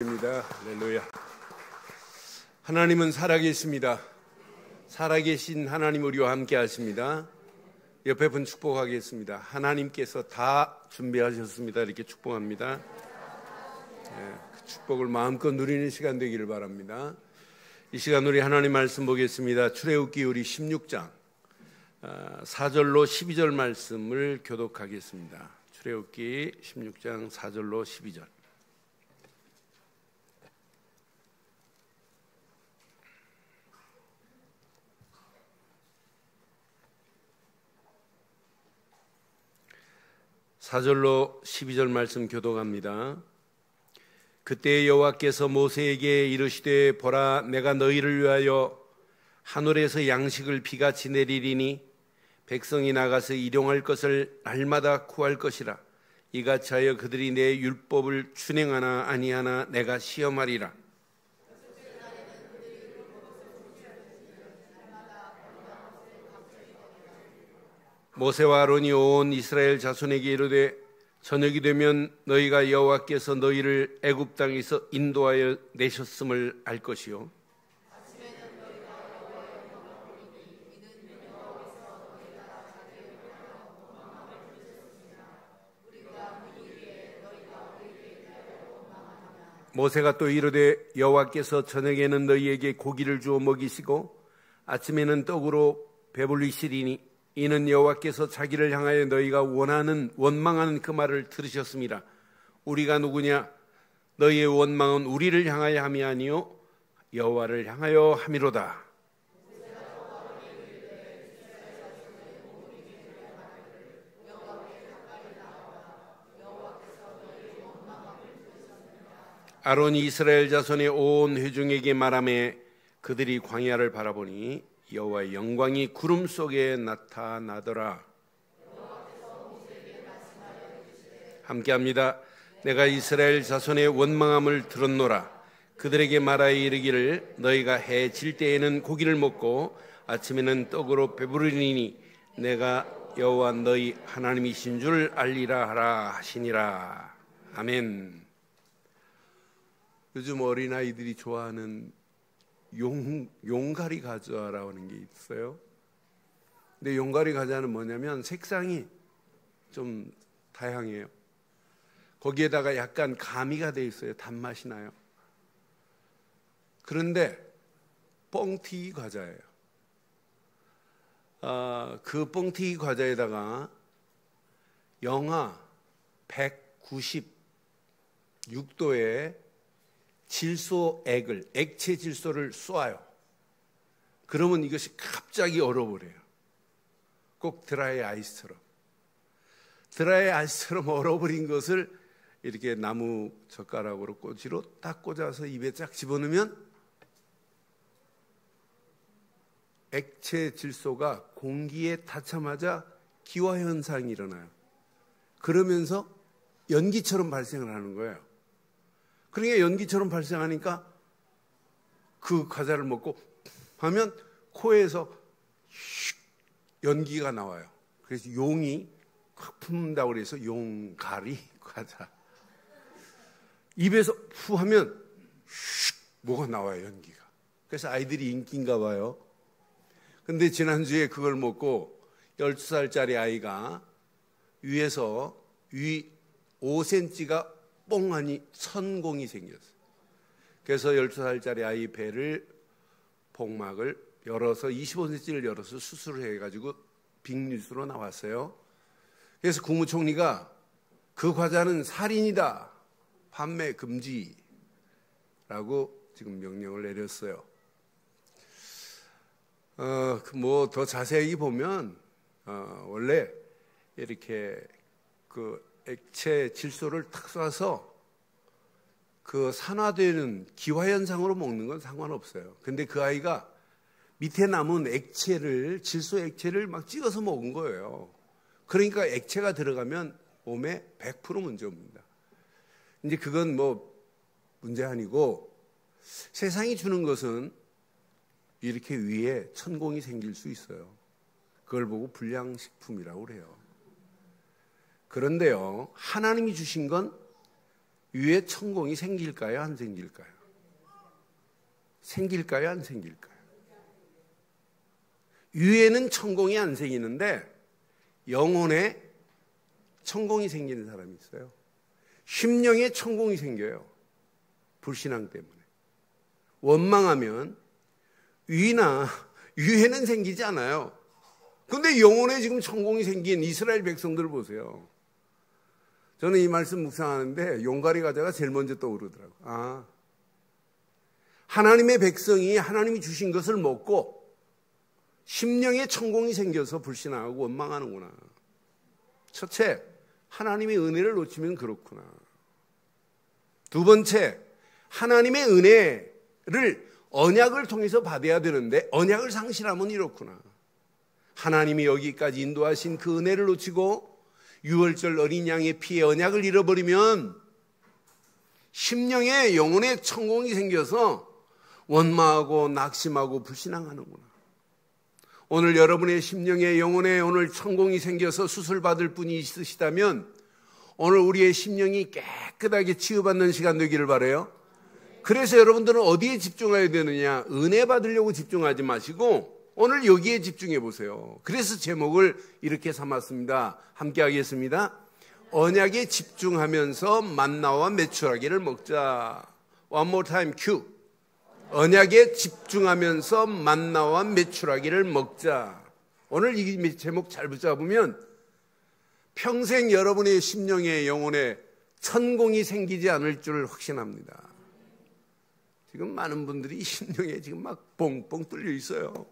할렐루야. 하나님은 살아계십니다. 살아계신 하나님 우리와 함께 하십니다. 옆에 분 축복하겠습니다. 하나님께서 다 준비하셨습니다. 이렇게 축복합니다. 그 축복을 마음껏 누리는 시간 되기를 바랍니다. 이 시간 우리 하나님 말씀 보겠습니다. 출애굽기 우리 16장 4절로 12절 말씀을 교독하겠습니다. 출애굽기 16장 4절로 12절. (4절로) 12절 말씀 교독합니다. 그때 여호와께서 모세에게 이르시되 보라 내가 너희를 위하여 하늘에서 양식을 비같이 내리리니 백성이 나가서 일용할 것을 날마다 구할 것이라. 이같이 하여 그들이 내 율법을 준행하나 아니하나 내가 시험하리라. 모세와 아론이 온 이스라엘 자손에게 이르되 저녁이 되면 너희가 여호와께서 너희를 애굽 땅에서 인도하여 내셨음을 알 것이요 모세가 또 이르되 여호와께서 저녁에는 너희에게 고기를 주어 먹이시고 아침에는 떡으로 배불리시리니 이는 여호와께서 자기를 향하여 너희가 원망하는 그 말을 들으셨습니다. 우리가 누구냐? 너희의 원망은 우리를 향하여 함이 아니요 여호와를 향하여 함이로다. 아론이 이스라엘 자손의 온 회중에게 말하매 그들이 광야를 바라보니 여호와의 영광이 구름 속에 나타나더라. 함께합니다. 내가 이스라엘 자손의 원망함을 들었노라. 그들에게 말하여 이르기를 너희가 해 질 때에는 고기를 먹고 아침에는 떡으로 배부르리니 내가 여호와 너희 하나님이신 줄 알리라 하라 하시니라. 아멘. 요즘 어린아이들이 좋아하는 용가리 과자라고 하는 게 있어요. 근데 용가리 과자는 뭐냐면 색상이 좀 다양해요. 거기에다가 약간 가미가 돼 있어요. 단맛이 나요. 그런데 뻥튀기 과자예요. 그 뻥튀기 과자에다가 영하 196도의 액체 질소를 쏘아요. 그러면 이것이 갑자기 얼어버려요. 꼭 드라이 아이스처럼 얼어버린 것을 이렇게 나무 젓가락으로 꼬치로 딱 꽂아서 입에 쫙 집어넣으면 액체 질소가 공기에 닿자마자 기화현상이 일어나요. 그러면서 연기처럼 발생을 하는 거예요. 그러니까 연기처럼 발생하니까 그 과자를 먹고 하면 코에서 연기가 나와요. 그래서 용이 확 품는다고 그래서 용가리 과자. 입에서 후 하면 뭐가 나와요, 연기가. 그래서 아이들이 인기인가 봐요. 근데 지난주에 그걸 먹고 12살짜리 아이가 위에서 위 5cm가 뽕하니 천공이 생겼어요. 그래서 12살짜리 아이 배를 복막을 열어서 25cm를 열어서 수술을 해가지고 빅뉴스로 나왔어요. 그래서 국무총리가 그 과자는 살인이다, 판매 금지라고 지금 명령을 내렸어요. 뭐 더 자세히 보면 원래 이렇게 그 액체 질소를 탁 쏴서 그 산화되는 기화현상으로 먹는 건 상관없어요. 근데 그 아이가 밑에 남은 질소 액체를 막 찍어서 먹은 거예요. 그러니까 액체가 들어가면 몸에 100% 문제 옵니다. 이제 그건 뭐 문제 아니고 세상이 주는 것은 이렇게 위에 천공이 생길 수 있어요. 그걸 보고 불량식품이라고 그래요. 그런데요, 하나님이 주신 건 위에 천공이 생길까요? 안 생길까요? 생길까요? 안 생길까요? 위에는 천공이 안 생기는데 영혼에 천공이 생기는 사람이 있어요. 심령에 천공이 생겨요. 불신앙 때문에. 원망하면 위에는 생기지 않아요. 그런데 영혼에 지금 천공이 생긴 이스라엘 백성들을 보세요. 저는 이 말씀 묵상하는데 용가리 과자가 제일 먼저 떠오르더라고요. 하나님의 백성이 하나님이 주신 것을 먹고 심령에 천공이 생겨서 불신하고 원망하는구나. 첫째, 하나님의 은혜를 놓치면 그렇구나. 두 번째, 하나님의 은혜를 언약을 통해서 받아야 되는데 언약을 상실하면 이렇구나. 하나님이 여기까지 인도하신 그 은혜를 놓치고 유월절 어린 양의 피에 언약을 잃어버리면 심령에 영혼에 천공이 생겨서 원망하고 낙심하고 불신앙하는구나. 오늘 여러분의 심령에 영혼에 오늘 천공이 생겨서 수술받을 분이 있으시다면 오늘 우리의 심령이 깨끗하게 치유받는 시간 되기를 바라요. 그래서 여러분들은 어디에 집중해야 되느냐? 은혜 받으려고 집중하지 마시고 오늘 여기에 집중해 보세요. 그래서 제목을 이렇게 삼았습니다. 함께 하겠습니다. 언약에 집중하면서 만나와 메추라기를 먹자. One more time, cue. 언약에 집중하면서 만나와 메추라기를 먹자. 오늘 이 제목 잘 붙잡으면 평생 여러분의 심령에 영혼에 천공이 생기지 않을 줄 확신합니다. 지금 많은 분들이 심령에 지금 막 뻥뻥 뚫려 있어요.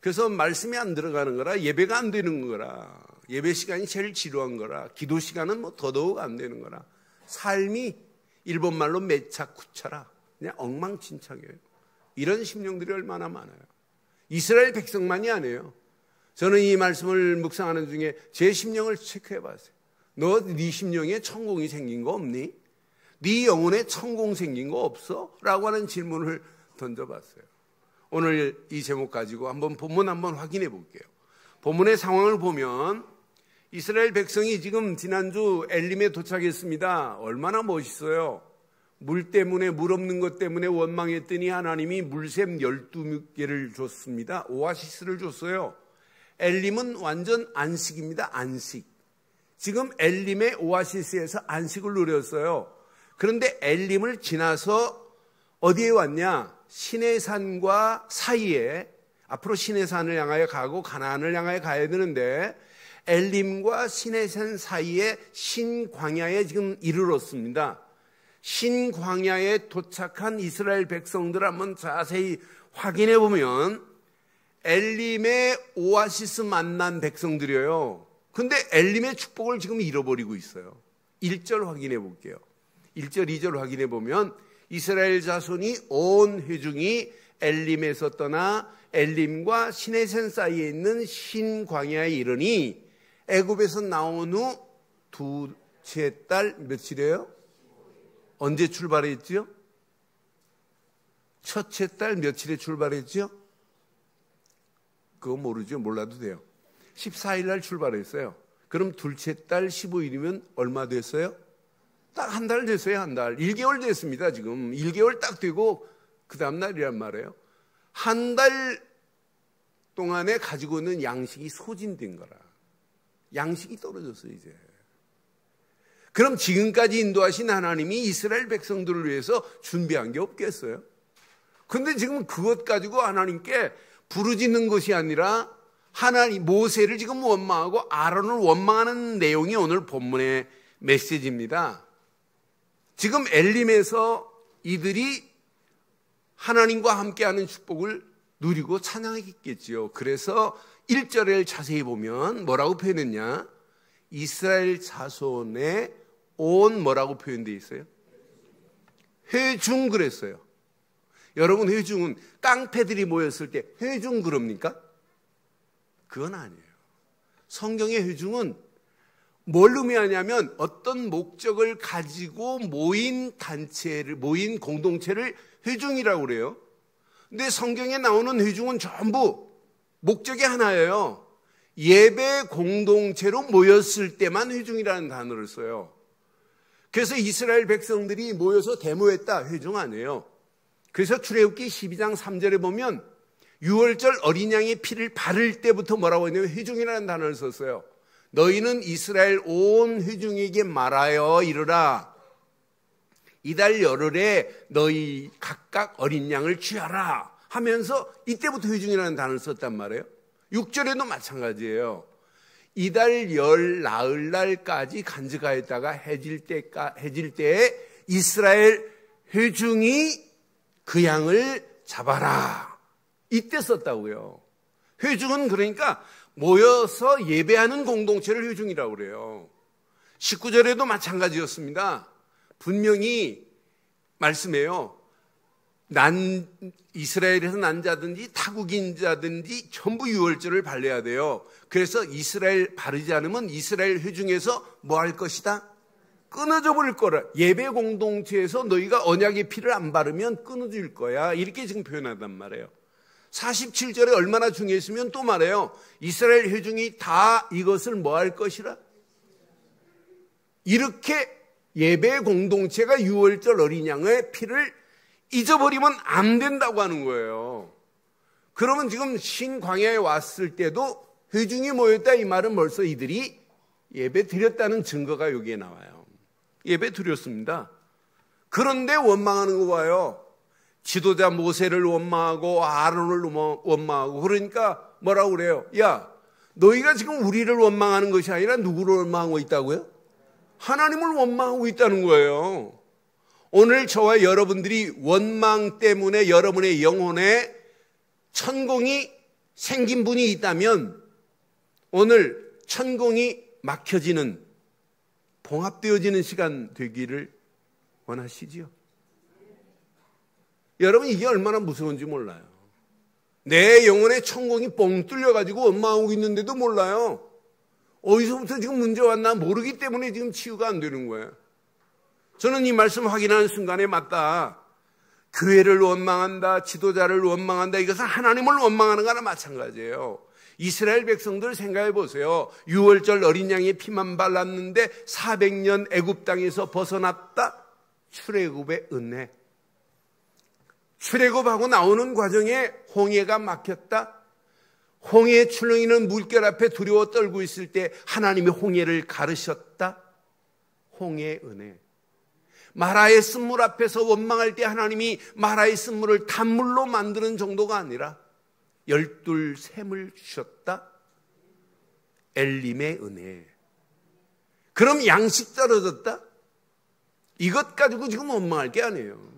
그래서 말씀이 안 들어가는 거라, 예배가 안 되는 거라, 예배 시간이 제일 지루한 거라, 기도 시간은 뭐 더더욱 안 되는 거라, 삶이 일본말로 매차쿠차라, 그냥 엉망진창이에요. 이런 심령들이 얼마나 많아요. 이스라엘 백성만이 아니에요. 저는 이 말씀을 묵상하는 중에 제 심령을 체크해 봤어요. 너 네 심령에 천공이 생긴 거 없니? 네 영혼에 천공 생긴 거 없어? 라고 하는 질문을 던져봤어요. 오늘 이 제목 가지고 한번 본문 한번 확인해 볼게요. 본문의 상황을 보면 이스라엘 백성이 지금 지난주 엘림에 도착했습니다. 얼마나 멋있어요. 물 때문에, 물 없는 것 때문에 원망했더니 하나님이 물샘 12개를 줬습니다. 오아시스를 줬어요. 엘림은 완전 안식입니다. 안식. 지금 엘림의 오아시스에서 안식을 누렸어요. 그런데 엘림을 지나서 어디에 왔냐? 시내산과 사이에, 앞으로 시내산을 향하여 가고 가나안을 향하여 가야 되는데 엘림과 시내산 사이에 신광야에 지금 이르렀습니다. 신광야에 도착한 이스라엘 백성들 한번 자세히 확인해 보면 엘림의 오아시스 만난 백성들이에요. 근데 엘림의 축복을 지금 잃어버리고 있어요. 1절 확인해 볼게요. 1절, 2절 확인해 보면 이스라엘 자손이 온 회중이 엘림에서 떠나 엘림과 시내산 사이에 있는 신광야에 이르니 애굽에서 나온 후 둘째 달 며칠이에요? 언제 출발했죠? 첫째 달 며칠에 출발했죠? 그거 모르죠? 몰라도 돼요. 14일 날 출발했어요. 그럼 둘째 달 15일이면 얼마 됐어요? 딱 한 달 됐어요. 한 달. 1개월 됐습니다. 지금 1개월 딱 되고 그 다음 날이란 말이에요. 한 달 동안에 가지고 있는 양식이 소진된 거라. 양식이 떨어졌어요. 이제. 그럼 지금까지 인도하신 하나님이 이스라엘 백성들을 위해서 준비한 게 없겠어요? 근데 지금 그것 가지고 하나님께 부르짖는 것이 아니라 하나님 모세를 지금 원망하고 아론을 원망하는 내용이 오늘 본문의 메시지입니다. 지금 엘림에서 이들이 하나님과 함께하는 축복을 누리고 찬양했겠지요. 그래서 1절을 자세히 보면 뭐라고 표현했냐? 이스라엘 자손의 온 뭐라고 표현되어 있어요? 회중 그랬어요. 여러분 회중은 깡패들이 모였을 때 회중 그럽니까? 그건 아니에요. 성경의 회중은 뭘 의미하냐면 어떤 목적을 가지고 모인 단체를, 모인 공동체를 회중이라고 그래요. 근데 성경에 나오는 회중은 전부 목적이 하나예요. 예배 공동체로 모였을 때만 회중이라는 단어를 써요. 그래서 이스라엘 백성들이 모여서 데모했다. 회중 아니에요. 그래서 출애굽기 12장 3절에 보면 6월절 어린 양의 피를 바를 때부터 뭐라고 했냐면 회중이라는 단어를 썼어요. 너희는 이스라엘 온 회중에게 말하여 이르라. 이달 열흘에 너희 각각 어린 양을 취하라 하면서 이때부터 회중이라는 단어를 썼단 말이에요. 6절에도 마찬가지예요. 이달 열 나흘날까지 간직하였다가 해질 때에 이스라엘 회중이 그 양을 잡아라. 이때 썼다고요. 회중은 그러니까 모여서 예배하는 공동체를 회중이라고 그래요. 19절에도 마찬가지였습니다. 분명히 말씀해요. 이스라엘에서 난 자든지 타국인 자든지 전부 유월절을 발려야 돼요. 그래서 이스라엘 바르지 않으면 이스라엘 회중에서 뭐 할 것이다? 끊어져 버릴 거라. 예배 공동체에서 너희가 언약의 피를 안 바르면 끊어질 거야. 이렇게 지금 표현한단 말이에요. 47절에 얼마나 중요했으면 또 말해요. 이스라엘 회중이 다 이것을 뭐 할 것이라? 이렇게 예배 공동체가 유월절 어린 양의 피를 잊어버리면 안 된다고 하는 거예요. 그러면 지금 신광야에 왔을 때도 회중이 모였다 이 말은 벌써 이들이 예배 드렸다는 증거가 여기에 나와요. 예배 드렸습니다. 그런데 원망하는 거 봐요. 지도자 모세를 원망하고 아론을 원망하고 그러니까 뭐라고 그래요? 야, 너희가 지금 우리를 원망하는 것이 아니라 누구를 원망하고 있다고요? 하나님을 원망하고 있다는 거예요. 오늘 저와 여러분들이 원망 때문에 여러분의 영혼에 천공이 생긴 분이 있다면 오늘 천공이 막혀지는 봉합되어지는 시간 되기를 원하시지요? 여러분 이게 얼마나 무서운지 몰라요. 내 영혼에 천공이 뻥 뚫려가지고 원망하고 있는데도 몰라요. 어디서부터 지금 문제 왔나 모르기 때문에 지금 치유가 안 되는 거예요. 저는 이 말씀 확인하는 순간에 맞다. 교회를 원망한다, 지도자를 원망한다, 이것은 하나님을 원망하는 거나 마찬가지예요. 이스라엘 백성들 생각해 보세요. 6월절 어린 양의 피만 발랐는데 400년 애굽 땅에서 벗어났다. 출애굽의 은혜. 출애굽하고 나오는 과정에 홍해가 막혔다. 홍해 출렁이는 물결 앞에 두려워 떨고 있을 때 하나님이 홍해를 가르셨다. 홍해의 은혜. 마라의 쓴물 앞에서 원망할 때 하나님이 마라의 쓴물을 단물로 만드는 정도가 아니라 12샘을 주셨다. 엘림의 은혜. 그럼 양식 떨어졌다? 이것 가지고 지금 원망할 게 아니에요.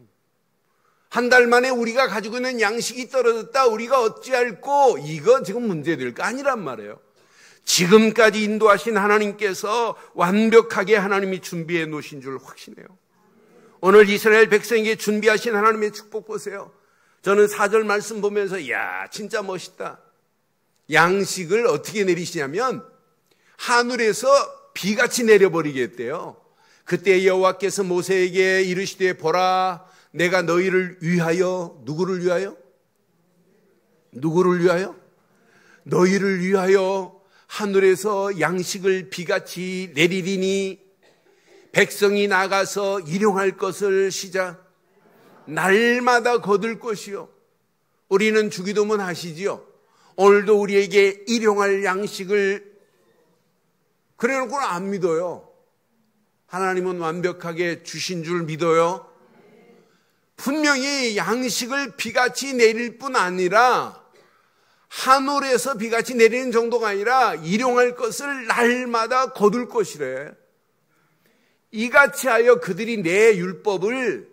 한 달 만에 우리가 가지고 있는 양식이 떨어졌다. 우리가 어찌할꼬? 이거 지금 문제될 거 아니란 말이에요. 지금까지 인도하신 하나님께서 완벽하게 하나님이 준비해 놓으신 줄 확신해요. 오늘 이스라엘 백성에게 준비하신 하나님의 축복 보세요. 저는 4절 말씀 보면서 이야 진짜 멋있다. 양식을 어떻게 내리시냐면 하늘에서 비같이 내려버리겠대요. 그때 여호와께서 모세에게 이르시되 보라 내가 너희를 위하여 누구를 위하여? 누구를 위하여? 너희를 위하여 하늘에서 양식을 비같이 내리리니 백성이 나가서 일용할 것을 시작 날마다 거둘 것이요. 우리는 주기도문 하시지요. 오늘도 우리에게 일용할 양식을 그래놓고는 안 믿어요. 하나님은 완벽하게 주신 줄 믿어요. 분명히 양식을 비같이 내릴 뿐 아니라 하늘에서 비같이 내리는 정도가 아니라 일용할 것을 날마다 거둘 것이래. 이같이 하여 그들이 내 율법을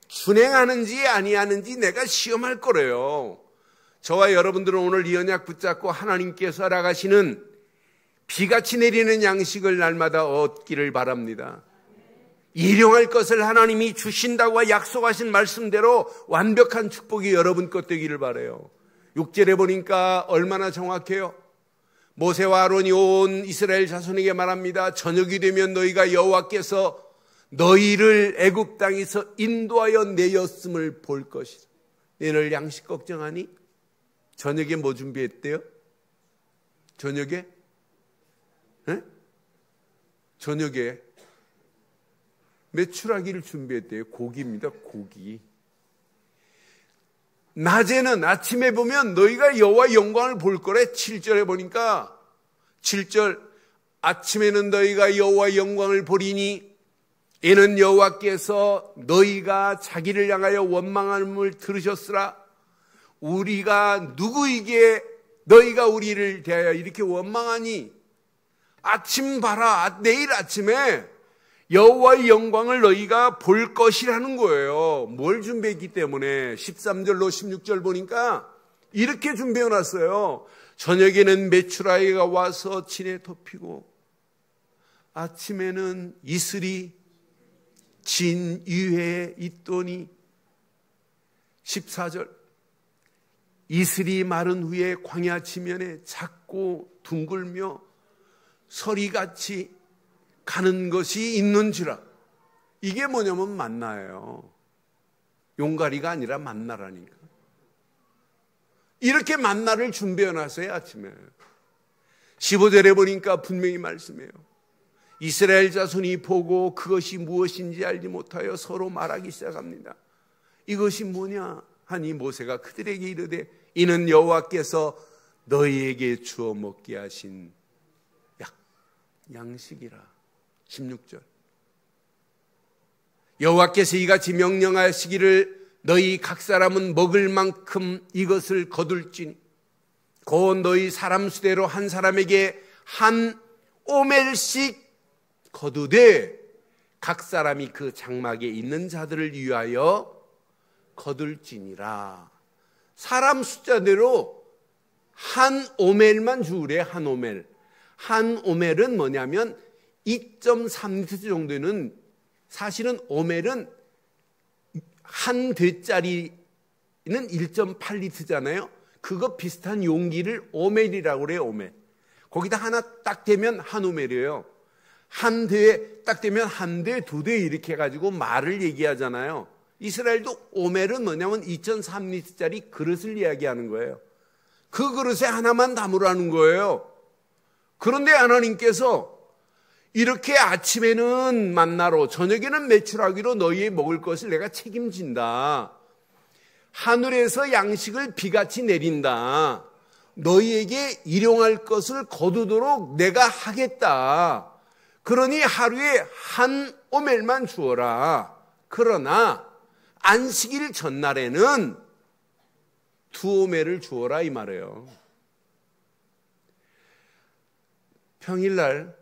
준행하는지 아니하는지 내가 시험할 거래요. 저와 여러분들은 오늘 이 언약 붙잡고 하나님께서 허락하시는 비같이 내리는 양식을 날마다 얻기를 바랍니다. 일용할 것을 하나님이 주신다고 약속하신 말씀대로 완벽한 축복이 여러분 것 되기를 바라요. 6절에 보니까 얼마나 정확해요. 모세와 아론이 온 이스라엘 자손에게 말합니다. 저녁이 되면 너희가 여호와께서 너희를 애굽 땅에서 인도하여 내었음을 볼 것이다. 너희들 양식 걱정하니? 저녁에 뭐 준비했대요? 저녁에? 에? 저녁에 메추라기를 준비했대요. 고기입니다. 고기. 낮에는 아침에 보면 너희가 여호와의 영광을 볼 거래. 7절에 보니까 7절 아침에는 너희가 여호와의 영광을 보리니 이는 여호와께서 너희가 자기를 향하여 원망함을 들으셨으라. 우리가 누구에게 너희가 우리를 대하여 이렇게 원망하니 아침 봐라. 내일 아침에 여호와의 영광을 너희가 볼 것이라는 거예요. 뭘 준비했기 때문에 13절로 16절 보니까 이렇게 준비해놨어요. 저녁에는 메추라기가 와서 진에 덮이고 아침에는 이슬이 진 위에 있더니 14절 이슬이 마른 후에 광야 지면에 작고 둥글며 서리같이 가는 것이 있는지라. 이게 뭐냐면 만나예요. 용가리가 아니라 만나라니까. 이렇게 만나를 준비해놨어요. 아침에 15절에 보니까 분명히 말씀해요. 이스라엘 자손이 보고 그것이 무엇인지 알지 못하여 서로 말하기 시작합니다. 이것이 뭐냐 하니 모세가 그들에게 이르되 이는 여호와께서 너희에게 주어 먹게 하신 양식이라. 16절 여호와께서 이같이 명령하시기를 너희 각 사람은 먹을 만큼 이것을 거둘지니 곧 너희 사람 수대로 한 사람에게 한 오멜씩 거두되 각 사람이 그 장막에 있는 자들을 위하여 거둘지니라. 사람 숫자대로 한 오멜만 주우래. 한 오멜. 한 오멜은 뭐냐면 2.3리터 정도는, 사실은 오멜은 한 대짜리는 1.8리터잖아요. 그거 비슷한 용기를 오멜이라고 그래요. 오멜. 거기다 하나 딱 대면 한 오멜이에요. 한 대에 딱 대면 한 대, 두 대 이렇게 해가지고 말을 얘기하잖아요. 이스라엘도 오멜은 뭐냐면 2.3리터짜리 그릇을 이야기하는 거예요. 그 그릇에 하나만 담으라는 거예요. 그런데 하나님께서 이렇게 아침에는 만나로 저녁에는 메추라기로 너희의 먹을 것을 내가 책임진다. 하늘에서 양식을 비같이 내린다. 너희에게 일용할 것을 거두도록 내가 하겠다. 그러니 하루에 한 오멜만 주어라. 그러나 안식일 전날에는 두 오멜을 주어라 이 말이에요. 평일날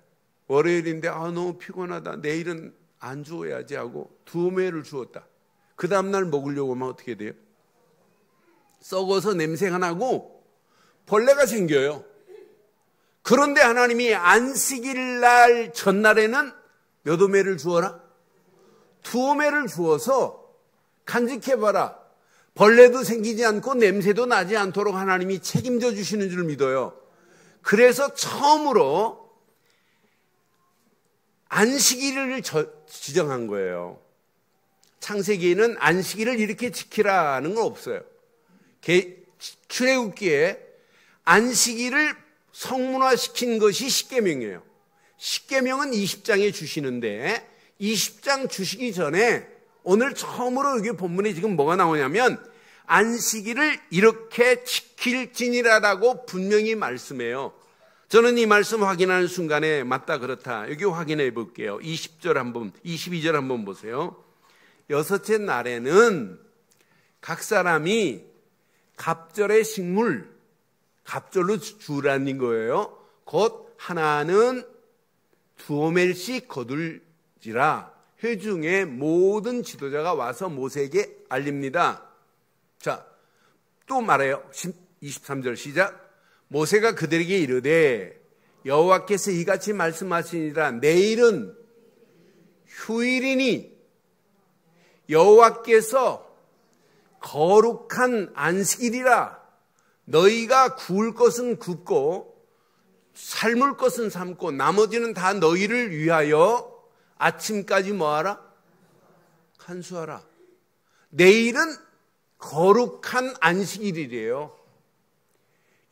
월요일인데 너무 피곤하다. 내일은 안 주어야지 하고 두 오멜을 주었다. 그 다음날 먹으려고 하면 어떻게 돼요? 썩어서 냄새가 나고 벌레가 생겨요. 그런데 하나님이 안식일 날 전날에는 몇 오멜을 주어라? 두 오멜을 주어서 간직해봐라. 벌레도 생기지 않고 냄새도 나지 않도록 하나님이 책임져 주시는 줄 믿어요. 그래서 처음으로 안식일을 지정한 거예요. 창세기에는 안식일을 이렇게 지키라는 건 없어요. 출애굽기에 안식일을 성문화시킨 것이 십계명이에요. 십계명은 20장에 주시는데 20장 주시기 전에 오늘 처음으로 여기 본문에 지금 뭐가 나오냐면 안식일을 이렇게 지킬지니라라고 분명히 말씀해요. 저는 이 말씀 확인하는 순간에 맞다 그렇다 여기 확인해 볼게요. 22절 한번 보세요. 여섯째 날에는 각 사람이 갑절의 식물, 갑절로 주라는 거예요. 곧 하나는 두 오멜씩 거둘지라. 회중의 모든 지도자가 와서 모세에게 알립니다. 자, 또 말해요. 23절 시작. 모세가 그들에게 이르되 여호와께서 이같이 말씀하시니라. 내일은 휴일이니 여호와께서 거룩한 안식일이라. 너희가 구울 것은 굽고 삶을 것은 삶고 나머지는 다 너희를 위하여 아침까지 뭐하라? 간수하라. 내일은 거룩한 안식일이래요.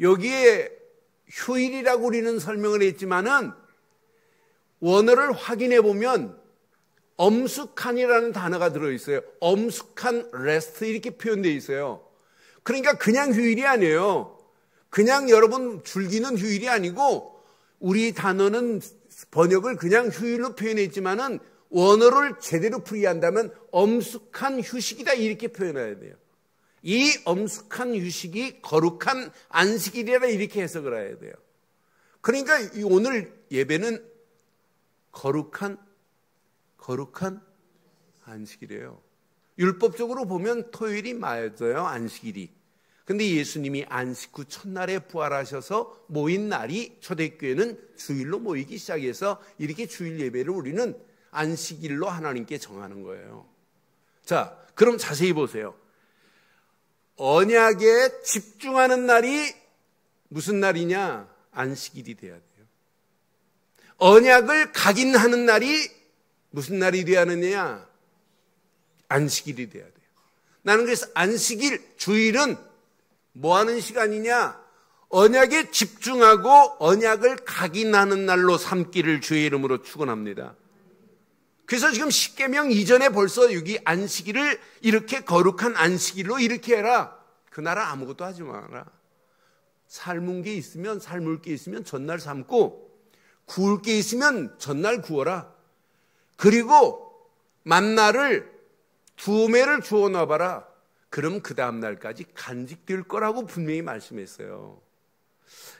여기에 휴일이라고 우리는 설명을 했지만은 원어를 확인해 보면 엄숙한이라는 단어가 들어있어요. 엄숙한 레스트 이렇게 표현되어 있어요. 그러니까 그냥 휴일이 아니에요. 그냥 여러분 즐기는 휴일이 아니고 우리 단어는 번역을 그냥 휴일로 표현했지만은 원어를 제대로 풀이한다면 엄숙한 휴식이다 이렇게 표현해야 돼요. 이 엄숙한 휴식이 거룩한 안식일이라 이렇게 해석을 해야 돼요. 그러니까 오늘 예배는 거룩한 안식일이에요. 율법적으로 보면 토요일이 맞아요, 안식일이. 근데 예수님이 안식 후 첫날에 부활하셔서 모인 날이 초대교회는 주일로 모이기 시작해서 이렇게 주일 예배를 우리는 안식일로 하나님께 정하는 거예요. 자, 그럼 자세히 보세요. 언약에 집중하는 날이 무슨 날이냐? 안식일이 돼야 돼요. 언약을 각인하는 날이 무슨 날이 돼야 하느냐? 안식일이 돼야 돼요. 나는 그래서 안식일, 주일은 뭐 하는 시간이냐? 언약에 집중하고 언약을 각인하는 날로 삼기를 주의 이름으로 축원합니다. 그래서 지금 십계명 이전에 벌써 여기 안식일을 이렇게 거룩한 안식일로 이렇게 해라. 그날은 아무것도 하지 마라. 삶은 게 있으면 삶을 게 있으면 전날 삶고 구울 게 있으면 전날 구워라. 그리고 만나를 2매를 주워 놔봐라. 그럼 그 다음 날까지 간직될 거라고 분명히 말씀했어요.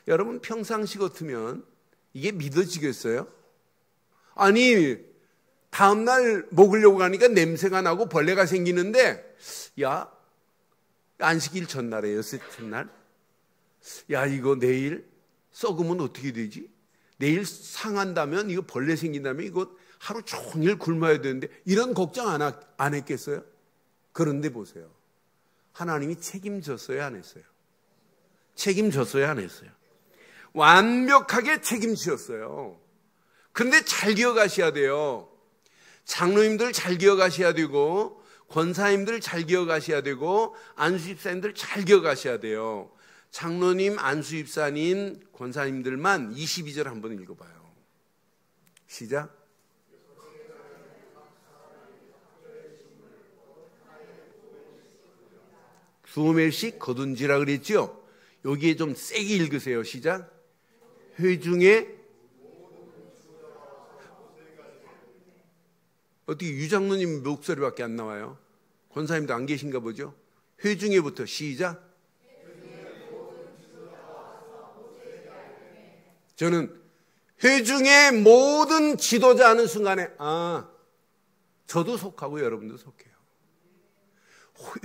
여러분 평상시 같으면 이게 믿어지겠어요? 아니 다음 날 먹으려고 가니까 냄새가 나고 벌레가 생기는데 야 안식일 전날에 셋째 날 야 이거 내일 썩으면 어떻게 되지? 내일 상한다면 이거 벌레 생긴다면 이거 하루 종일 굶어야 되는데 이런 걱정 안 했겠어요? 그런데 보세요. 하나님이 책임졌어요, 안 했어요? 책임졌어요, 안 했어요? 완벽하게 책임지셨어요. 그런데 잘 기억하셔야 돼요. 장로님들 잘 기억하셔야 되고 권사님들 잘 기억하셔야 되고 안수집사님들 잘 기억하셔야 돼요. 장로님, 안수집사님, 권사님들만 22절 한번 읽어봐요. 시작. 두오멜씩 거둔지라 그랬죠? 여기에 좀 세게 읽으세요. 시작. 회중에 어떻게 유장로님 목소리밖에 안 나와요? 권사님도 안 계신가 보죠? 회중에부터 시작. 저는 회중의 모든 지도자 하는 순간에 저도 속하고 여러분도 속해요.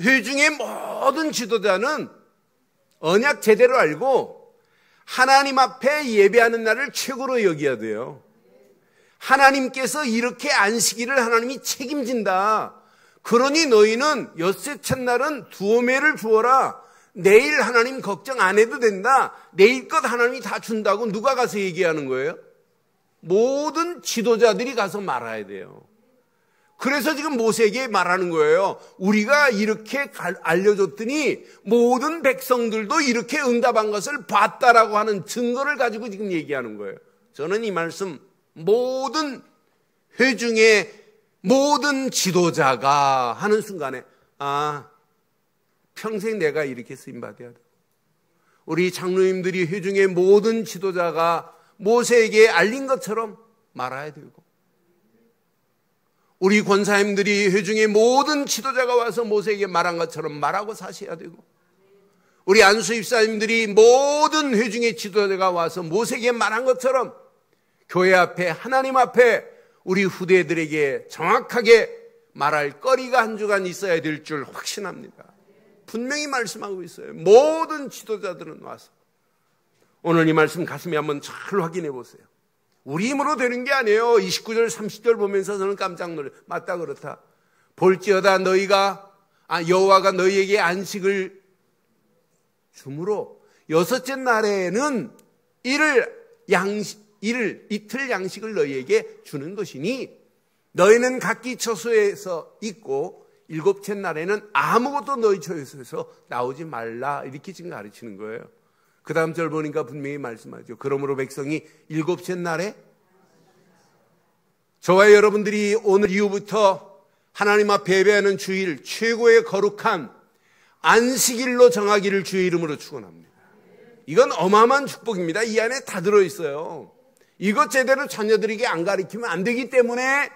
회중의 모든 지도자는 언약 제대로 알고 하나님 앞에 예배하는 날을 최고로 여겨야 돼요. 하나님께서 이렇게 안식일을 하나님이 책임진다. 그러니 너희는 엿새 첫날은 2매를 주어라. 내일 하나님 걱정 안 해도 된다. 내일 것 하나님이 다 준다고 누가 가서 얘기하는 거예요? 모든 지도자들이 가서 말해야 돼요. 그래서 지금 모세에게 말하는 거예요. 우리가 이렇게 알려줬더니 모든 백성들도 이렇게 응답한 것을 봤다라고 하는 증거를 가지고 지금 얘기하는 거예요. 저는 이 말씀 모든 회중의 모든 지도자가 하는 순간에 평생 내가 이렇게 쓰임받아야 돼. 우리 장로님들이 회중의 모든 지도자가 모세에게 알린 것처럼 말아야 되고 우리 권사님들이 회중의 모든 지도자가 와서 모세에게 말한 것처럼 말하고 사셔야 되고 우리 안수집사님들이 모든 회중의 지도자가 와서 모세에게 말한 것처럼 교회 앞에 하나님 앞에 우리 후대들에게 정확하게 말할 거리가 한 주간 있어야 될 줄 확신합니다. 분명히 말씀하고 있어요. 모든 지도자들은 와서 오늘 이 말씀 가슴에 한번 잘 확인해 보세요. 우리 힘으로 되는 게 아니에요. 29절 30절 보면서 저는 깜짝 놀라요. 맞다 그렇다. 볼지어다 너희가 여호와가 너희에게 안식을 주므로 여섯째 날에는 이틀 양식을 너희에게 주는 것이니 너희는 각기 처소에서 있고 일곱째 날에는 아무것도 너희 처소에서 나오지 말라. 이렇게 지금 가르치는 거예요. 그 다음 절 보니까 분명히 말씀하죠. 그러므로 백성이 일곱째 날에 저와 여러분들이 오늘 이후부터 하나님 앞에 예배하는 주일, 최고의 거룩한 안식일로 정하기를 주의 이름으로 축원합니다. 이건 어마어마한 축복입니다. 이 안에 다 들어있어요. 이것 제대로 자녀들에게 안 가르치면 안 되기 때문에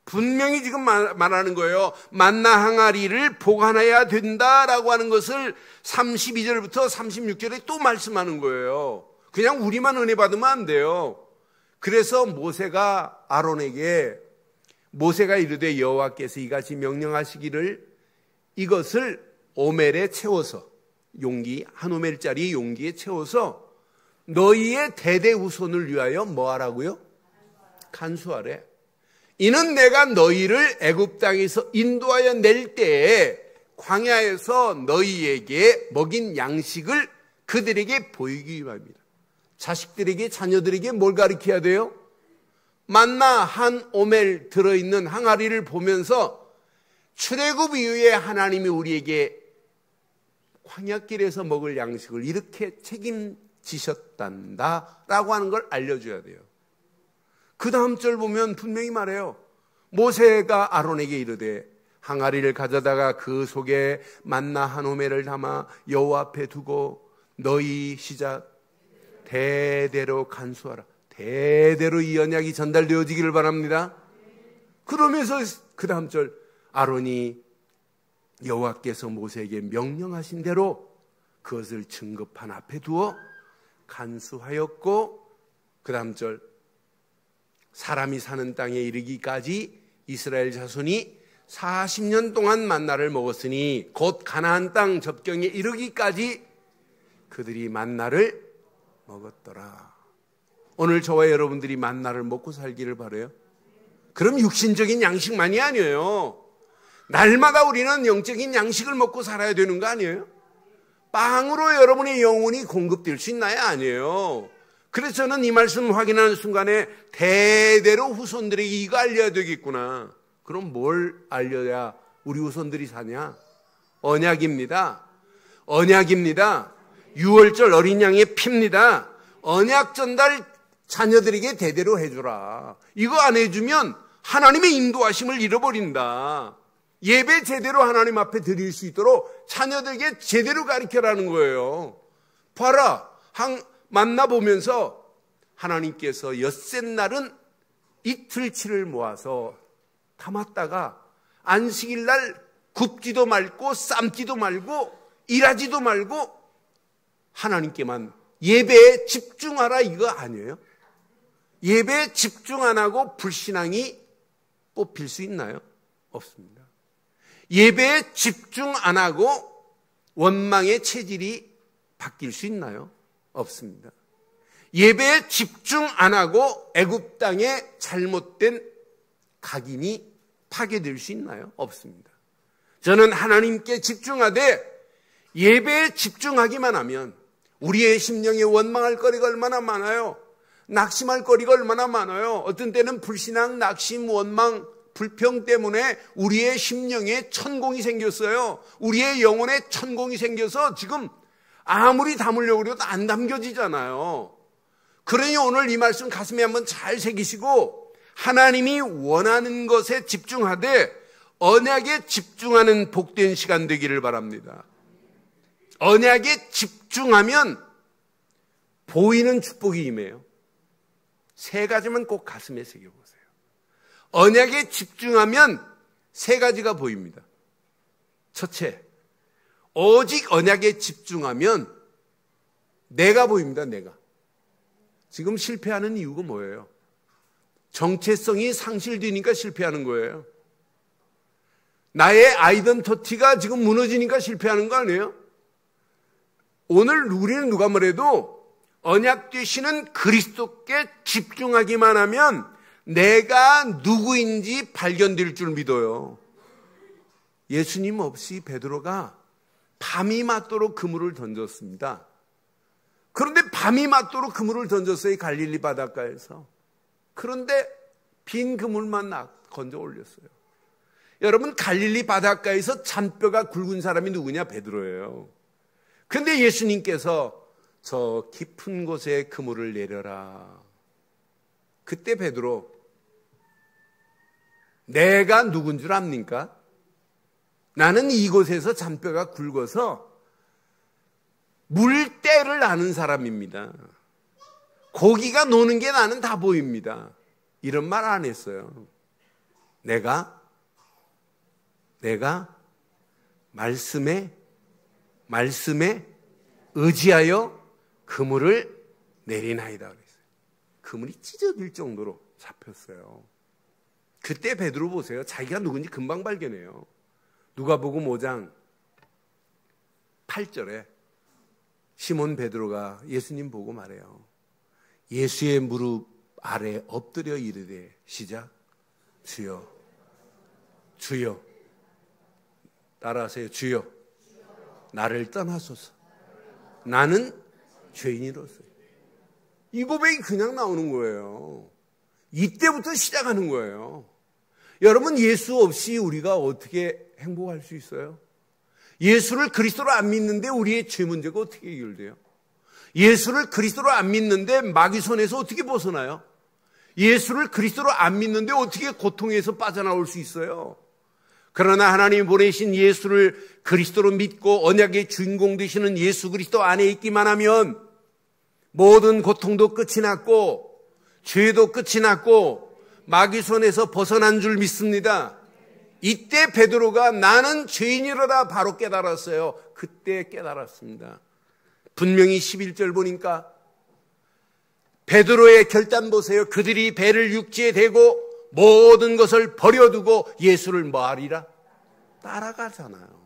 분명히 지금 말하는 거예요. 만나 항아리를 보관해야 된다라고 하는 것을 32절부터 36절에 또 말씀하는 거예요. 그냥 우리만 은혜 받으면 안 돼요. 그래서 모세가 아론에게 모세가 이르되 여호와께서 이같이 명령하시기를 이것을 오멜에 채워서 용기 한 오멜짜리 용기에 채워서 너희의 대대 후손을 위하여 뭐 하라고요? 간수하래. 이는 내가 너희를 애굽 땅에서 인도하여 낼 때에 광야에서 너희에게 먹인 양식을 그들에게 보이기 위함이라. 자식들에게 자녀들에게 뭘 가르쳐야 돼요? 만나 한 오멜 들어있는 항아리를 보면서 출애굽 이후에 하나님이 우리에게 광야길에서 먹을 양식을 이렇게 책임지셨단다라고 하는 걸 알려줘야 돼요. 그 다음 절 보면 분명히 말해요. 모세가 아론에게 이르되 항아리를 가져다가 그 속에 만나 한 오멜을 담아 여호와 앞에 두고 너희 시작 대대로 간수하라. 대대로 이 언약이 전달되어지기를 바랍니다. 그러면서 그 다음 절 아론이 여호와께서 모세에게 명령하신 대로 그것을 증거판 앞에 두어 간수하였고 그 다음 절 사람이 사는 땅에 이르기까지 이스라엘 자손이 40년 동안 만나를 먹었으니 곧 가나안 땅 접경에 이르기까지 그들이 만나를 먹었더라. 오늘 저와 여러분들이 만나를 먹고 살기를 바라요. 그럼 육신적인 양식만이 아니에요. 날마다 우리는 영적인 양식을 먹고 살아야 되는 거 아니에요? 빵으로 여러분의 영혼이 공급될 수 있나요? 아니에요. 그래서 저는 이 말씀 확인하는 순간에 대대로 후손들에게 이거 알려야 되겠구나. 그럼 뭘 알려야 우리 후손들이 사냐? 언약입니다. 언약입니다. 6월절 어린 양의 피입니다. 언약 전달 자녀들에게 대대로 해주라. 이거 안 해주면 하나님의 인도하심을 잃어버린다. 예배 제대로 하나님 앞에 드릴 수 있도록 자녀들에게 제대로 가르쳐라는 거예요. 봐라. 만나보면서 하나님께서 엿새 날은 이틀치를 모아서 담았다가 안식일 날 굽지도 말고 삶지도 말고 일하지도 말고 하나님께만 예배에 집중하라 이거 아니에요? 예배에 집중 안 하고 불신앙이 뽑힐 수 있나요? 없습니다. 예배에 집중 안 하고 원망의 체질이 바뀔 수 있나요? 없습니다. 예배에 집중 안 하고 애굽 땅에 잘못된 각인이 파괴될 수 있나요? 없습니다. 저는 하나님께 집중하되 예배에 집중하기만 하면 우리의 심령에 원망할 거리가 얼마나 많아요. 낙심할 거리가 얼마나 많아요. 어떤 때는 불신앙, 낙심, 원망, 불평 때문에 우리의 심령에 천공이 생겼어요. 우리의 영혼에 천공이 생겨서 지금 아무리 담으려고 해도 안 담겨지잖아요. 그러니 오늘 이 말씀 가슴에 한번 잘 새기시고 하나님이 원하는 것에 집중하되 언약에 집중하는 복된 시간 되기를 바랍니다. 언약에 집중하면 보이는 축복이 임해요. 세 가지만 꼭 가슴에 새겨보세요. 언약에 집중하면 세 가지가 보입니다. 첫째, 오직 언약에 집중하면 내가 보입니다. 내가. 지금 실패하는 이유가 뭐예요? 정체성이 상실되니까 실패하는 거예요. 나의 아이덴티티가 지금 무너지니까 실패하는 거 아니에요? 오늘 우리는 누가 뭐래도 언약 되시는 그리스도께 집중하기만 하면 내가 누구인지 발견될 줄 믿어요. 예수님 없이 베드로가 밤이 맞도록 그물을 던졌습니다. 그런데 밤이 맞도록 그물을 던졌어요. 갈릴리 바닷가에서. 그런데 빈 그물만 건져 올렸어요. 여러분, 갈릴리 바닷가에서 잔뼈가 굵은 사람이 누구냐? 베드로예요. 그런데 예수님께서 저 깊은 곳에 그물을 내려라. 그때 베드로 내가 누군 줄 압니까? 나는 이곳에서 잔뼈가 굵어서 물때를 아는 사람입니다. 고기가 노는 게 나는 다 보입니다. 이런 말 안 했어요. 내가 말씀에 의지하여 그물을 내리나이다 그랬어요. 그물이 찢어질 정도로 잡혔어요. 그때 베드로 보세요. 자기가 누군지 금방 발견해요. 누가복음 5장 8절에 시몬 베드로가 예수님 보고 말해요. 예수의 무릎 아래 엎드려 이르되 시작. 주여, 주여. 따라하세요. 주여, 나를 떠나소서. 나는 죄인이로서. 이 고백이 그냥 나오는 거예요. 이때부터 시작하는 거예요. 여러분, 예수 없이 우리가 어떻게 행복할 수 있어요? 예수를 그리스도로 안 믿는데 우리의 죄 문제가 어떻게 해결돼요? 예수를 그리스도로 안 믿는데 마귀 손에서 어떻게 벗어나요? 예수를 그리스도로 안 믿는데 어떻게 고통에서 빠져나올 수 있어요? 그러나 하나님 보내신 예수를 그리스도로 믿고 언약의 주인공 되시는 예수 그리스도 안에 있기만 하면 모든 고통도 끝이 났고 죄도 끝이 났고 마귀 손에서 벗어난 줄 믿습니다. 이때 베드로가 나는 죄인이로다 바로 깨달았어요. 그때 깨달았습니다. 분명히 11절 보니까 베드로의 결단 보세요. 그들이 배를 육지에 대고 모든 것을 버려두고 예수를 뭐 하리라? 따라가잖아요.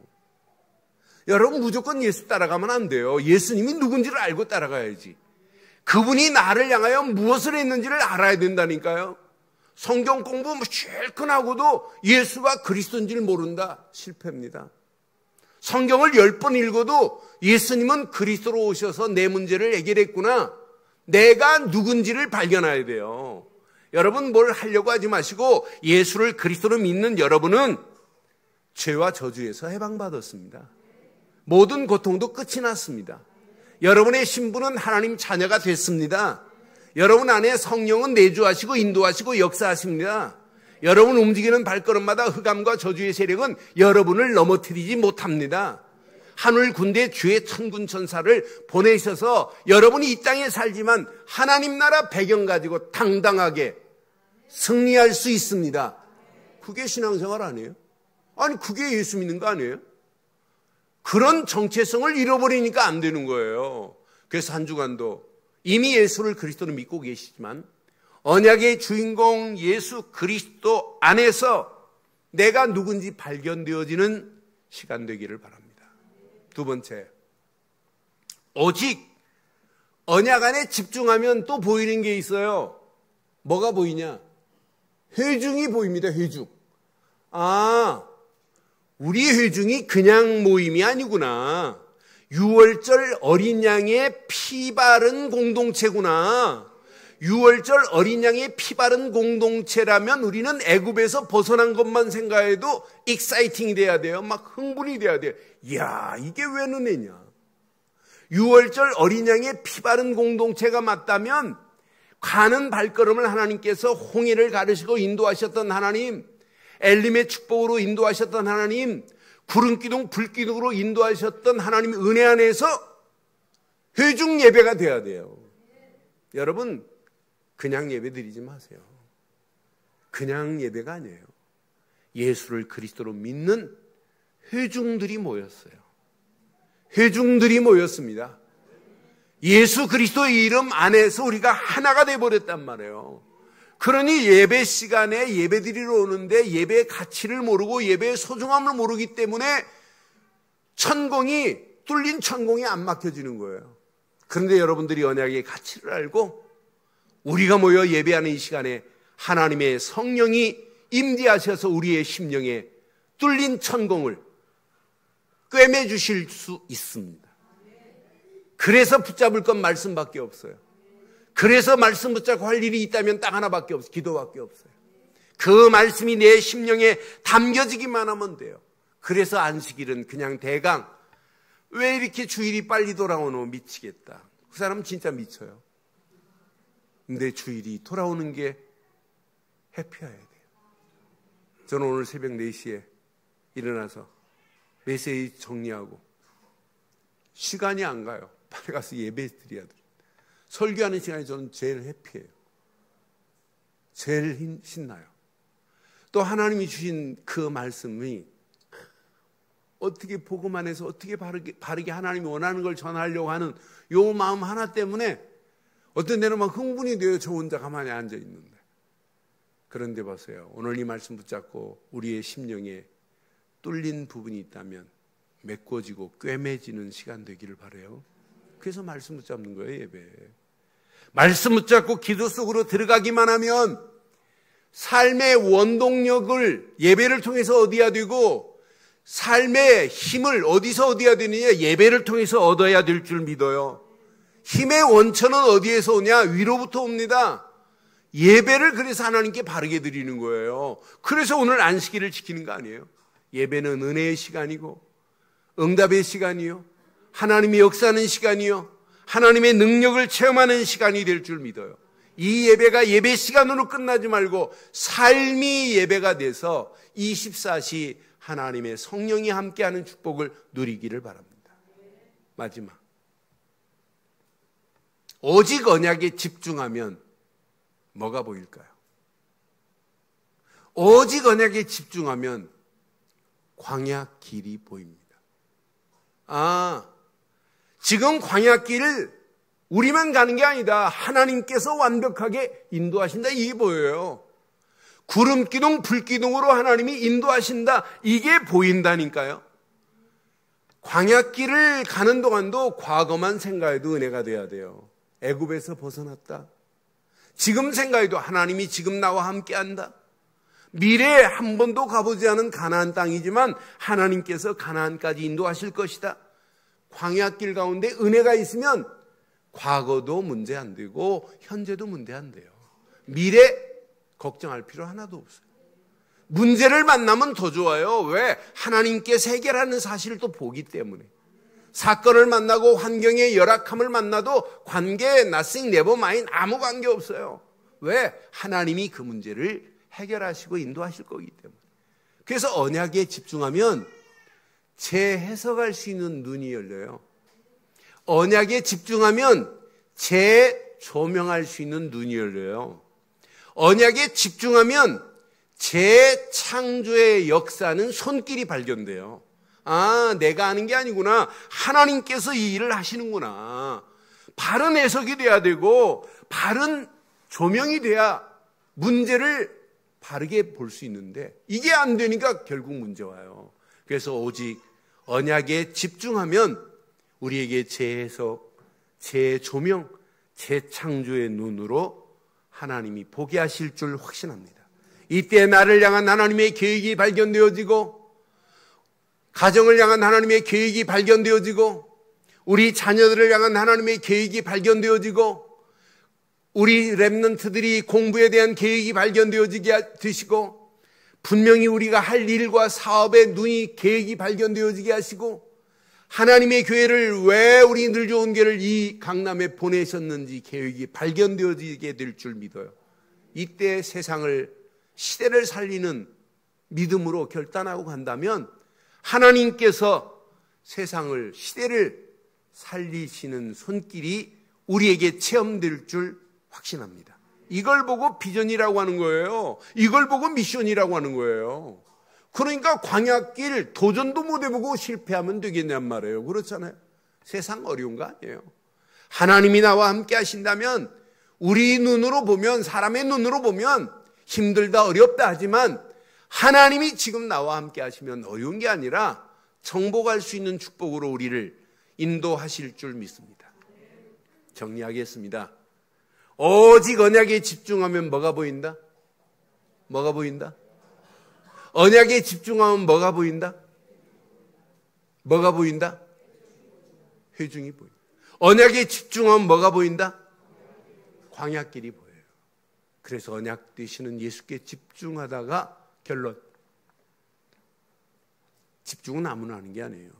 여러분, 무조건 예수 따라가면 안 돼요. 예수님이 누군지를 알고 따라가야지. 그분이 나를 향하여 무엇을 했는지를 알아야 된다니까요. 성경 공부 실컷 하고도 예수가 그리스도인지를 모른다. 실패입니다. 성경을 10번 읽어도 예수님은 그리스도로 오셔서 내 문제를 해결했구나. 내가 누군지를 발견해야 돼요. 여러분, 뭘 하려고 하지 마시고 예수를 그리스도로 믿는 여러분은 죄와 저주에서 해방받았습니다. 모든 고통도 끝이 났습니다. 여러분의 신분은 하나님 자녀가 됐습니다. 여러분 안에 성령은 내주하시고 인도하시고 역사하십니다. 여러분 움직이는 발걸음마다 흑암과 저주의 세력은 여러분을 넘어뜨리지 못합니다. 하늘 군대 주의 천군 천사를 보내셔서 여러분이 이 땅에 살지만 하나님 나라 배경 가지고 당당하게 승리할 수 있습니다. 그게 신앙생활 아니에요? 아니, 그게 예수 믿는 거 아니에요? 그런 정체성을 잃어버리니까 안 되는 거예요. 그래서 한 주간도 이미 예수를 그리스도로 믿고 계시지만 언약의 주인공 예수 그리스도 안에서 내가 누군지 발견되어지는 시간 되기를 바랍니다. 두 번째, 오직 언약 안에 집중하면 또 보이는 게 있어요. 뭐가 보이냐? 회중이 보입니다. 회중. 아, 우리 회중이 그냥 모임이 아니구나. 6월절 어린 양의 피 바른 공동체구나. 6월절 어린 양의 피 바른 공동체라면 우리는 애굽에서 벗어난 것만 생각해도 익사이팅이 돼야 돼요. 막 흥분이 돼야 돼요. 이야, 이게 왜 눈에냐. 6월절 어린 양의 피 바른 공동체가 맞다면 가는 발걸음을 하나님께서 홍해를 가르시고 인도하셨던 하나님, 엘림의 축복으로 인도하셨던 하나님, 구름기둥 불기둥으로 인도하셨던 하나님의 은혜 안에서 회중 예배가 돼야 돼요. 여러분, 그냥 예배 드리지 마세요. 그냥 예배가 아니에요. 예수를 그리스도로 믿는 회중들이 모였어요. 회중들이 모였습니다. 예수 그리스도의 이름 안에서 우리가 하나가 돼버렸단 말이에요. 그러니 예배 시간에 예배 드리러 오는데 예배의 가치를 모르고 예배의 소중함을 모르기 때문에 천공이, 뚫린 천공이 안 막혀지는 거예요. 그런데 여러분들이 언약의 가치를 알고 우리가 모여 예배하는 이 시간에 하나님의 성령이 임재하셔서 우리의 심령에 뚫린 천공을 꿰매주실 수 있습니다. 그래서 붙잡을 건 말씀밖에 없어요. 그래서 말씀 붙잡고 할 일이 있다면 딱 하나밖에 없어요. 기도밖에 없어요. 그 말씀이 내 심령에 담겨지기만 하면 돼요. 그래서 안식일은 그냥 대강, 왜 이렇게 주일이 빨리 돌아오노? 미치겠다. 그 사람은 진짜 미쳐요. 근데 주일이 돌아오는 게 해피해야 돼요. 저는 오늘 새벽 4시에 일어나서 메시지 정리하고 시간이 안 가요. 빨리 가서 예배 드려야 돼요. 설교하는 시간이 저는 제일 해피해요. 제일 신나요. 또 하나님이 주신 그 말씀이 어떻게 복음 안에서 어떻게 바르게 하나님이 원하는 걸 전하려고 하는 요 마음 하나 때문에 어떤 데는 막 흥분이 돼요. 저 혼자 가만히 앉아 있는데. 그런데 보세요. 오늘 이 말씀 붙잡고 우리의 심령에 뚫린 부분이 있다면 메꿔지고 꿰매지는 시간 되기를 바라요. 그래서 말씀 붙잡는 거예요. 예배. 말씀 붙잡고 기도 속으로 들어가기만 하면 삶의 원동력을 예배를 통해서 얻어야 되고 삶의 힘을 어디서 얻어야 되느냐? 예배를 통해서 얻어야 될 줄 믿어요. 힘의 원천은 어디에서 오냐? 위로부터 옵니다. 예배를 그래서 하나님께 바르게 드리는 거예요. 그래서 오늘 안식일을 지키는 거 아니에요. 예배는 은혜의 시간이고 응답의 시간이요, 하나님의 역사하는 시간이요, 하나님의 능력을 체험하는 시간이 될 줄 믿어요. 이 예배가 예배 시간으로 끝나지 말고 삶이 예배가 돼서 24시 하나님의 성령이 함께하는 축복을 누리기를 바랍니다. 마지막, 오직 언약에 집중하면 뭐가 보일까요? 오직 언약에 집중하면 광야 길이 보입니다. 지금 광야 길을 우리만 가는 게 아니다. 하나님께서 완벽하게 인도하신다. 이게 보여요. 구름 기둥, 불 기둥으로 하나님이 인도하신다. 이게 보인다니까요. 광야 길을 가는 동안도 과거만 생각해도 은혜가 돼야 돼요. 애굽에서 벗어났다. 지금 생각해도 하나님이 지금 나와 함께한다. 미래에 한 번도 가보지 않은 가나안 땅이지만 하나님께서 가나안까지 인도하실 것이다. 광야길 가운데 은혜가 있으면 과거도 문제 안 되고 현재도 문제 안 돼요. 미래 걱정할 필요 하나도 없어요. 문제를 만나면 더 좋아요. 왜? 하나님께서 해결하는 사실을 또 보기 때문에. 사건을 만나고 환경의 열악함을 만나도 관계 nothing, never mind, 아무 관계 없어요. 왜? 하나님이 그 문제를 해결하시고 인도하실 거기 때문에. 그래서 언약에 집중하면 재해석할 수 있는 눈이 열려요. 언약에 집중하면 재조명할 수 있는 눈이 열려요. 언약에 집중하면 재창조의 역사는 손길이 발견돼요. 내가 하는 게 아니구나. 하나님께서 이 일을 하시는구나. 바른 해석이 돼야 되고 바른 조명이 돼야 문제를 바르게 볼 수 있는데 이게 안 되니까 결국 문제 와요. 그래서 오직 언약에 집중하면 우리에게 재해석, 재조명, 재창조의 눈으로 하나님이 보게 하실 줄 확신합니다. 이때 나를 향한 하나님의 계획이 발견되어지고 가정을 향한 하나님의 계획이 발견되어지고 우리 자녀들을 향한 하나님의 계획이 발견되어지고 우리 랩런트들이 공부에 대한 계획이 발견되어지게 되시고 분명히 우리가 할 일과 사업의 눈이 계획이 발견되어지게 하시고 하나님의 교회를 왜 우리 늘 좋은 교회를 이 강남에 보내셨는지 계획이 발견되어지게 될 줄 믿어요. 이때 세상을 시대를 살리는 믿음으로 결단하고 간다면 하나님께서 세상을 시대를 살리시는 손길이 우리에게 체험될 줄 확신합니다. 이걸 보고 비전이라고 하는 거예요. 이걸 보고 미션이라고 하는 거예요. 그러니까 광야길 도전도 못 해보고 실패하면 되겠냔 말이에요. 그렇잖아요. 세상 어려운 거 아니에요. 하나님이 나와 함께 하신다면 우리 눈으로 보면 사람의 눈으로 보면 힘들다 어렵다 하지만 하나님이 지금 나와 함께 하시면 어려운 게 아니라 정복할 수 있는 축복으로 우리를 인도하실 줄 믿습니다. 정리하겠습니다. 오직 언약에 집중하면 뭐가 보인다? 뭐가 보인다? 언약에 집중하면 뭐가 보인다? 뭐가 보인다? 회중이 보인다. 언약에 집중하면 뭐가 보인다? 광야길이 보여요. 그래서 언약 되시는 예수께 집중하다가 결론. 집중은 아무나 하는 게 아니에요.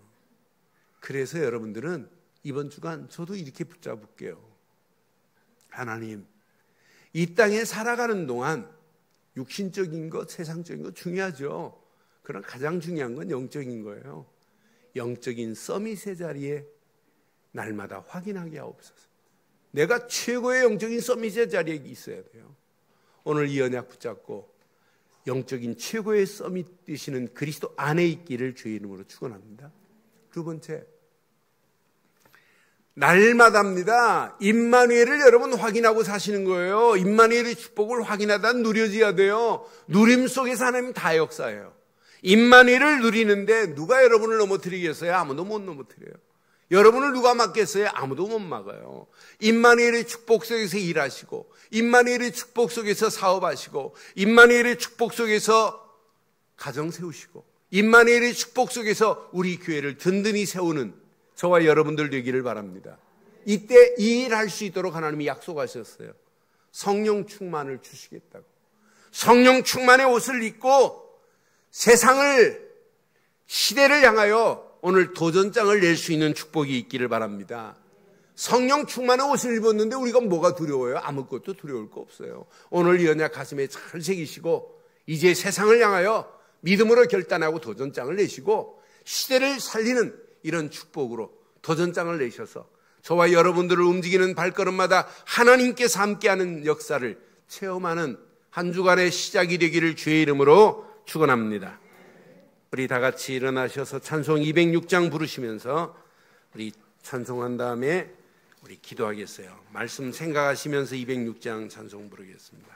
그래서 여러분들은 이번 주간 저도 이렇게 붙잡을게요. 하나님, 이 땅에 살아가는 동안 육신적인 것, 세상적인 것 중요하죠. 그러나 가장 중요한 건 영적인 거예요. 영적인 서밋의 자리에 날마다 확인하게 하옵소서. 내가 최고의 영적인 서밋의 자리에 있어야 돼요. 오늘 이 언약 붙잡고 영적인 최고의 서밋 되시는 그리스도 안에 있기를 주의 이름으로 축원합니다. 두 번째, 날마다입니다. 임마누엘을 여러분 확인하고 사시는 거예요. 임마누엘의 축복을 확인하다 누려져야 돼요. 누림 속에서 하나님 다 역사예요. 임마누엘을 누리는데 누가 여러분을 넘어뜨리겠어요? 아무도 못 넘어뜨려요. 여러분을 누가 막겠어요? 아무도 못 막아요. 임마누엘의 축복 속에서 일하시고, 임마누엘의 축복 속에서 사업하시고, 임마누엘의 축복 속에서 가정 세우시고, 임마누엘의 축복 속에서 우리 교회를 든든히 세우는 저와 여러분들 되기를 바랍니다. 이때 이 일 할 수 있도록 하나님이 약속하셨어요. 성령 충만을 주시겠다고. 성령 충만의 옷을 입고 세상을, 시대를 향하여 오늘 도전장을 낼 수 있는 축복이 있기를 바랍니다. 성령 충만의 옷을 입었는데 우리가 뭐가 두려워요? 아무것도 두려울 거 없어요. 오늘 이 언약 가슴에 잘 새기시고 이제 세상을 향하여 믿음으로 결단하고 도전장을 내시고 시대를 살리는 이런 축복으로 도전장을 내셔서 저와 여러분들을 움직이는 발걸음마다 하나님께서 함께하는 역사를 체험하는 한 주간의 시작이 되기를 주의 이름으로 축원합니다. 우리 다 같이 일어나셔서 찬송 206장 부르시면서 우리 찬송한 다음에 우리 기도하겠어요. 말씀 생각하시면서 206장 찬송 부르겠습니다.